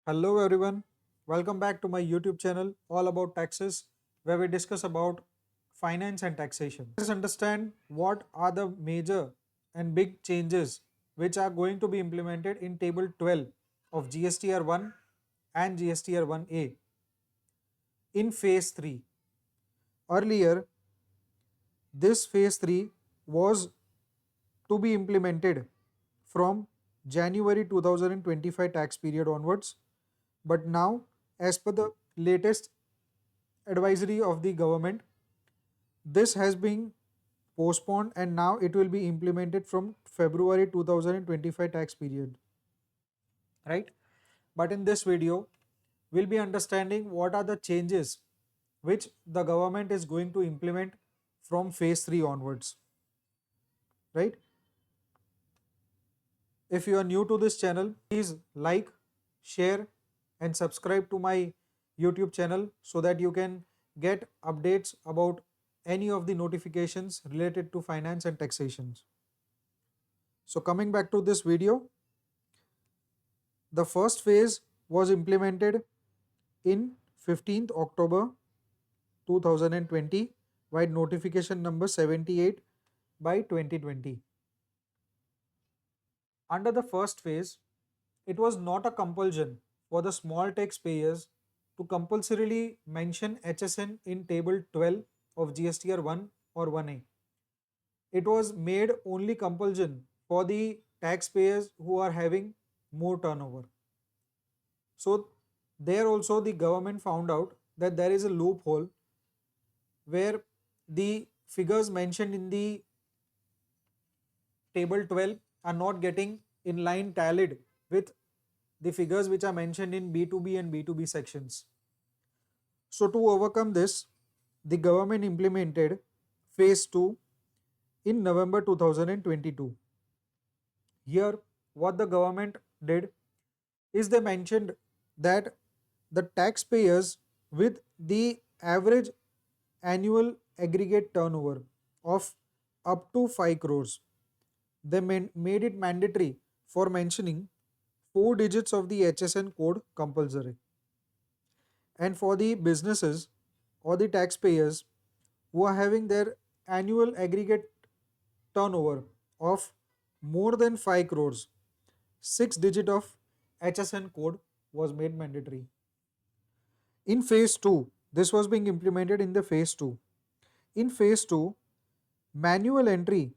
Hello everyone, welcome back to my YouTube channel all about taxes where we discuss about finance and taxation. Let's understand what are the major and big changes which are going to be implemented in table 12 of GSTR 1 and GSTR 1A in phase 3. Earlier, this phase 3 was to be implemented from January 2025 tax period onwards, but now as per the latest advisory of the government, this has been postponed and now it will be implemented from February 2025 tax period, right? But in this video, we'll be understanding what are the changes which the government is going to implement from phase 3 onwards, right? If you are new to this channel, please like, share and subscribe to my YouTube channel so that you can get updates about any of the notifications related to finance and taxations. So coming back to this video, the first phase was implemented in 15th October 2020 by notification number 78 by 2020. Under the first phase, it was not a compulsion for the small taxpayers to compulsorily mention HSN in table 12 of GSTR 1 or 1A. It was made only compulsion for the taxpayers who are having more turnover. So there also the government found out that there is a loophole where the figures mentioned in the table 12 are not getting in line tallied with the figures which are mentioned in B2B and B2B sections. So to overcome this, the government implemented phase 2 in November 2022. Here, what the government did is they mentioned that the taxpayers with the average annual aggregate turnover of up to 5 crores, they made it mandatory for mentioning 4 digits of the HSN code compulsory. And for the businesses or the taxpayers who are having their annual aggregate turnover of more than 5 crores, 6 digit of HSN code was made mandatory. In phase 2, this was being implemented in the phase 2. In phase 2, manual entry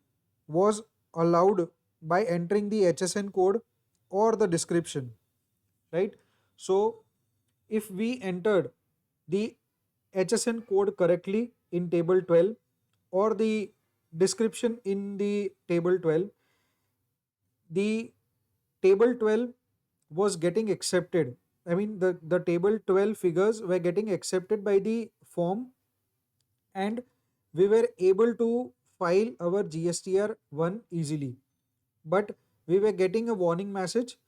was allowed by entering the HSN code or the description, right? So if we entered the HSN code correctly in table 12 or the description in the table 12, the table 12 was getting accepted. I mean, the table 12 figures were getting accepted by the form and we were able to file our GSTR 1 easily. But we were getting a warning message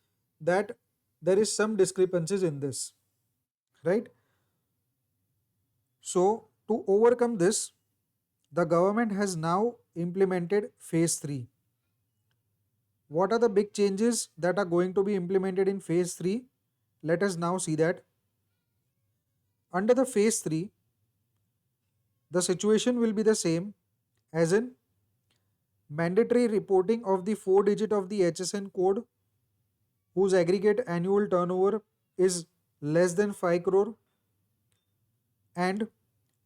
that there is some discrepancies in this, right? So to overcome this, the government has now implemented phase 3. What are the big changes that are going to be implemented in phase 3? Let us now see that. Under the phase 3, the situation will be the same as in mandatory reporting of the 4 digit of the HSN code whose aggregate annual turnover is less than 5 crore and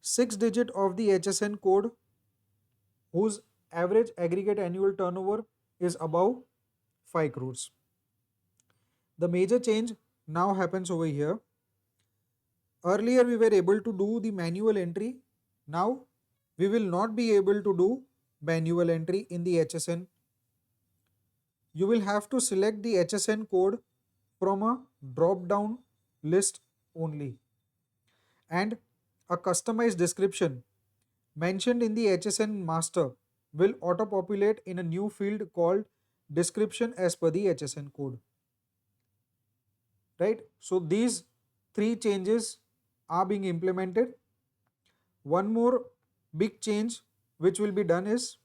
6 digit of the HSN code whose average aggregate annual turnover is above 5 crores. The major change now happens over here. Earlier we were able to do the manual entry. Now we will not be able to do manual entry in the HSN. You will have to select the HSN code from a drop down list only, and a customized description mentioned in the HSN master will auto populate in a new field called description as per the HSN code, right? So these three changes are being implemented. One more big change which will be done is,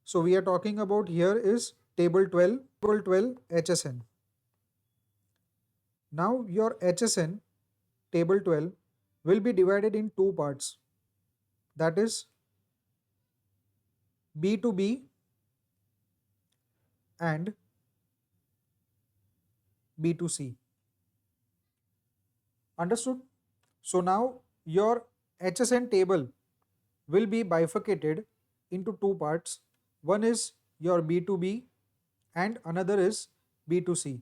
so we are talking about here is table 12 HSN. Now your HSN table 12 will be divided in two parts, that is B2B and B2C. Understood? So now your HSN table will be bifurcated into two parts. One is your B2B and another is B2C.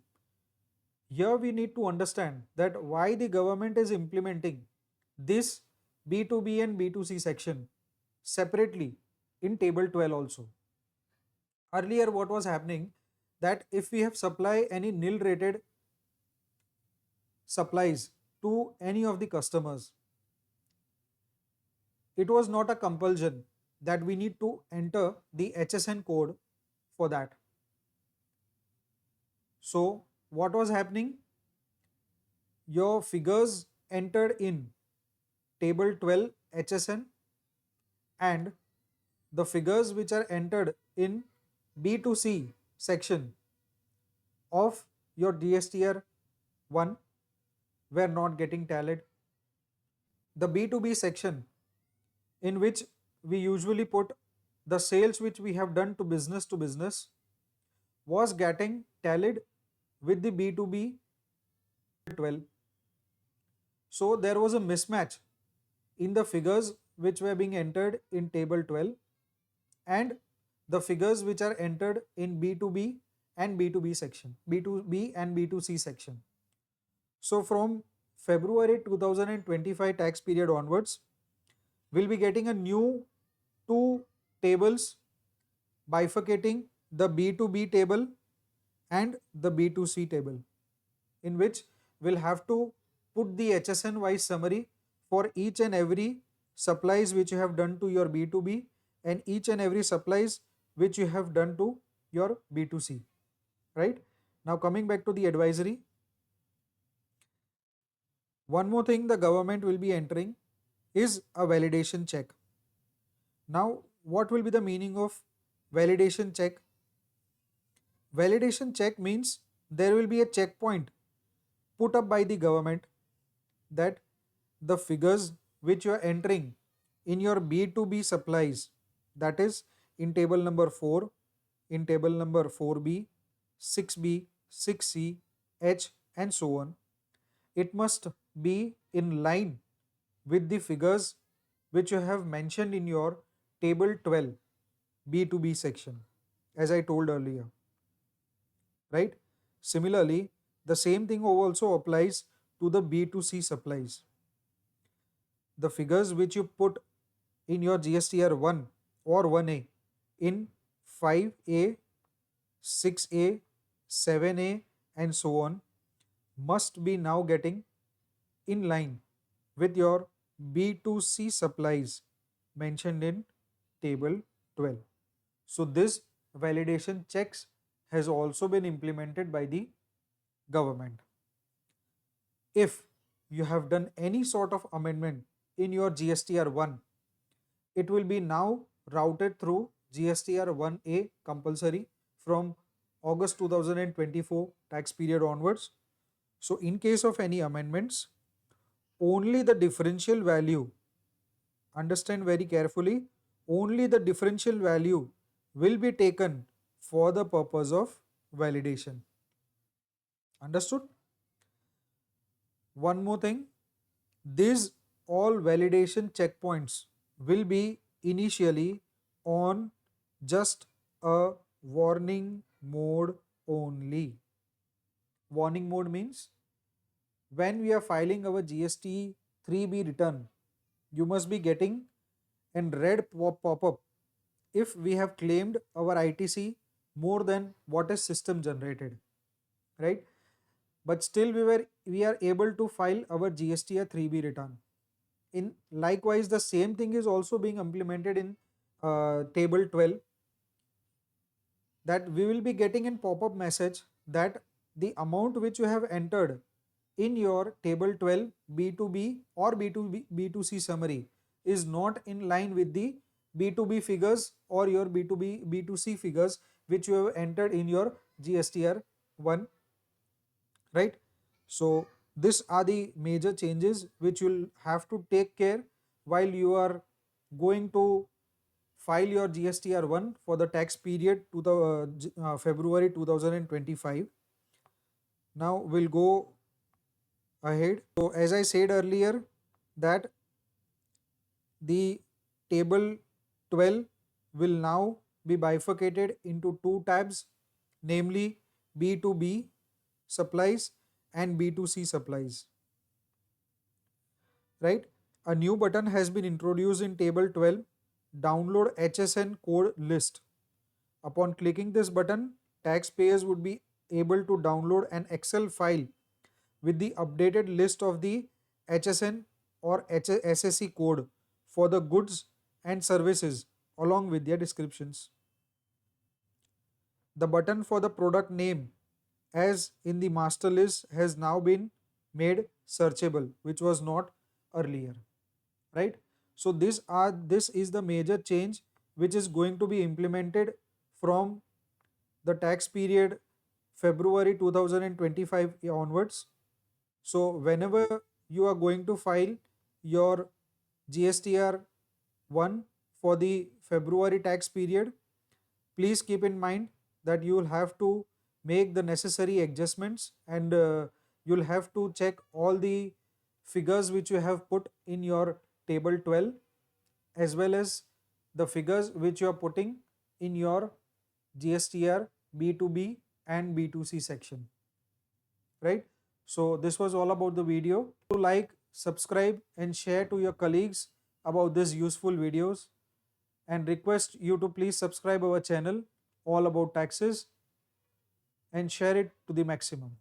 Here we need to understand that why the government is implementing this B2B and B2C section separately in table 12 also. Earlier what was happening, that if we have supply any nil rated supplies to any of the customers, it was not a compulsion that we need to enter the HSN code for that. So what was happening? Your figures entered in table 12 HSN and the figures which are entered in B2C section of your GSTR 1 were not getting tallied. The B2B section, in which we usually put the sales which we have done to business, was getting tallied with the B2B 12. So there was a mismatch in the figures which were being entered in table 12 and the figures which are entered in B2B and B2B section, B2B and B2C section. So from February 2025 tax period onwards, we'll be getting a new two tables bifurcating the B2B table and the B2C table, in which we'll have to put the HSN wise summary for each and every supplies which you have done to your B2B and each and every supplies which you have done to your B2C, right? Now coming back to the advisory, one more thing the government will be entering is a validation check. Now what will be the meaning of validation check? Validation check means there will be a checkpoint put up by the government that the figures which you are entering in your B2B supplies, that is in table number 4, in table number 4B, 6B, 6C, H and so on, it must be in line with the figures which you have mentioned in your table 12 B2B section, as I told earlier, right? Similarly, the same thing also applies to the B2C supplies. The figures which you put in your GSTR 1 or 1A in 5A, 6A, 7A and so on must be now getting in line with your B2C supplies mentioned in table 12. So this validation checks has also been implemented by the government. If you have done any sort of amendment in your GSTR 1, it will be now routed through GSTR 1A compulsory from August 2024 tax period onwards. So in case of any amendments, only the differential value, understand very carefully, only the differential value will be taken for the purpose of validation. Understood? One more thing, these all validation checkpoints will be initially on just a warning mode only. Warning mode means when we are filing our GST 3B return, you must be getting a red pop-up if we have claimed our ITC more than what is system generated, right? But still we are able to file our GSTR 3B return. In likewise, the same thing is also being implemented in table 12, that we will be getting a pop-up message that the amount which you have entered in your table 12 B2B or B2C summary is not in line with the B2B figures or your B2B B2C figures which you have entered in your GSTR 1, right? So these are the major changes which you'll have to take care while you are going to file your GSTR 1 for the tax period to the February 2025. Now we'll go ahead. So as I said earlier that the table 12 will now be bifurcated into two tabs, namely B2B supplies and B2C supplies, right? A new button has been introduced in table 12, download HSN code list. Upon clicking this button, taxpayers would be able to download an Excel file with the updated list of the HSN or SSC code for the goods and services along with their descriptions. The button for the product name as in the master list has now been made searchable, which was not earlier, right? So this is the major change which is going to be implemented from the tax period February 2025 onwards. So whenever you are going to file your GSTR 1 for the February tax period, please keep in mind that you will have to make the necessary adjustments, and you'll have to check all the figures which you have put in your table 12 as well as the figures which you are putting in your GSTR B2B and B2C section, right? So this was all about the video. To like, subscribe and share to your colleagues about these useful videos, and request you to please subscribe our channel all about taxes and share it to the maximum.